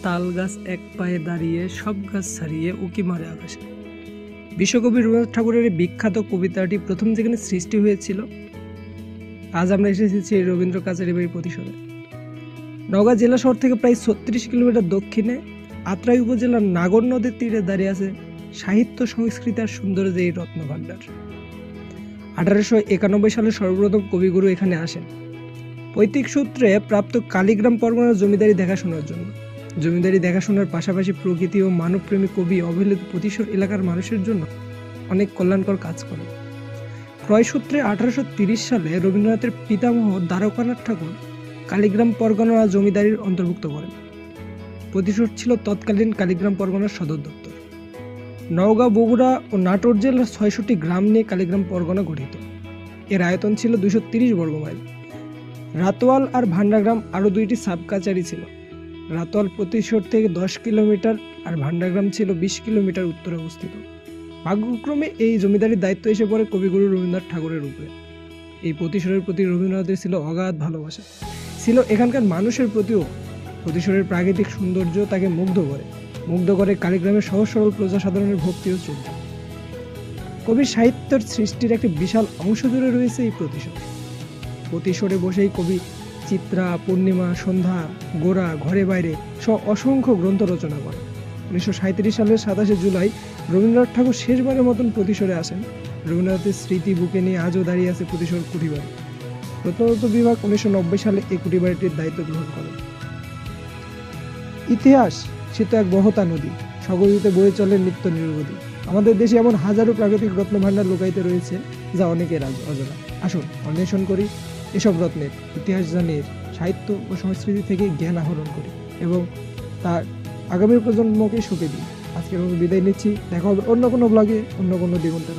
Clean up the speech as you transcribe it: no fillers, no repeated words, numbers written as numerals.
তাল গাছ এক পায়ে দাঁড়িয়ে সব গাছ ছাড়িয়ে উঁকি মারে আকাশে। বিশ্বকবি রবীন্দ্রনাথ ঠাকুরের এই বিখ্যাত কবিতাটি প্রথম যেখানে সৃষ্টি হয়েছিল, আজ আমরা এসেছি সেই রবীন্দ্র কাচারি বাড়ি প্রতিশোধে। নওগাঁ জেলা শহর থেকে প্রায় ৩৬ কিলোমিটার দক্ষিণে আত্রাই উপজেলার নাগর নদীর তীরে দাঁড়িয়ে আছে সাহিত্য সংস্কৃতি আর সৌন্দর্যের এই রত্নভাণ্ডার। 1891 সালে সর্বপ্রথম কবিগুরু এখানে আসেন পৈতৃক সূত্রে প্রাপ্ত কালীগ্রাম পরগনার জমিদারি দেখাশোনার জন্য। জমিদারি দেখাশোনার পাশাপাশি প্রকৃতি ও মানবপ্রেমী কবি অবহেলিত প্রতিশোর এলাকার মানুষের জন্য অনেক কল্যাণকর কাজ করেন। ক্রয়সূত্রে 1830 সালে রবীন্দ্রনাথের পিতামহ দ্বারকানাথ ঠাকুর কালীগ্রাম পরগনা জমিদারির অন্তর্ভুক্ত করেন। প্রতিশোর ছিল তৎকালীন কালীগ্রাম পরগনার সদর দপ্তর। নওগাঁ, বগুড়া ও নাটোর জেলার ৬৬টি গ্রাম নিয়ে কালীগ্রাম পরগনা গঠিত। এর আয়তন ছিল ২৩০ বর্গমাইল। রাতোয়াল আর ভান্ডারগ্রাম আরও দুইটি সাব কাচারি ছিল। রাতোয়াল প্রতিশোর থেকে ১০ কিলোমিটার আর ভান্ডারগ্রাম ছিল ২০ কিলোমিটার উত্তরে অবস্থিত। ভাগ্যক্রমে এই জমিদারির দায়িত্ব এসে পড়ে কবিগুরু রবীন্দ্রনাথ ঠাকুরের উপরে। এই প্রতিশোরের প্রতি রবীন্দ্রনাথের ছিল অগাধ ভালোবাসা, ছিল এখানকার মানুষের প্রতিও। প্রতিশোরের প্রাকৃতিক সৌন্দর্য তাকে মুগ্ধ করে কালীগ্রামের সহজ সরল প্রজাসাধারণের ভক্তি ও শ্রদ্ধা। কবির সাহিত্যের সৃষ্টির একটি বিশাল অংশ জুড়ে রয়েছে এই প্রতিশোর। প্রতিশোরে বসেই কবি চিত্রা, পূর্ণিমা, সন্ধ্যা, গোরা, ঘরে বাইরে সহ অসংখ্য গ্রন্থ রচনা করেন। 1937 সালের 27 জুলাই রবীন্দ্রনাথ ঠাকুর শেষবারের মতন প্রতিশোরে আসেন। রবীন্দ্রনাথের স্মৃতি বুকে নিয়ে আজও দাঁড়িয়ে আছে প্রতিশোর কুঠিবাড়ি। প্রত্নতত্ত্ব বিভাগ 1990 সালে এই কুঠিবাড়িটির দায়িত্ব গ্রহণ করেন। ইতিহাস সে তো এক বহতা নদী, স্বগতিতে বয়ে চলে নিত্য নিরবধি। আমাদের দেশে এমন হাজারো প্রাকৃতিক রত্নভাণ্ডার লুকায়িত রয়েছে যা অনেকের অজানা। আসুন অন্বেষণ করি এসব রত্নের ইতিহাস, জানিয়ে সাহিত্য ও সংস্কৃতি থেকে জ্ঞান আহরণ করি এবং তার আগামী প্রজন্মকে সঁপে দিই। আজকের বিদায় নিচ্ছি। দেখা হবে অন্য কোনো ব্লগে, অন্য কোনো দিগন্তের।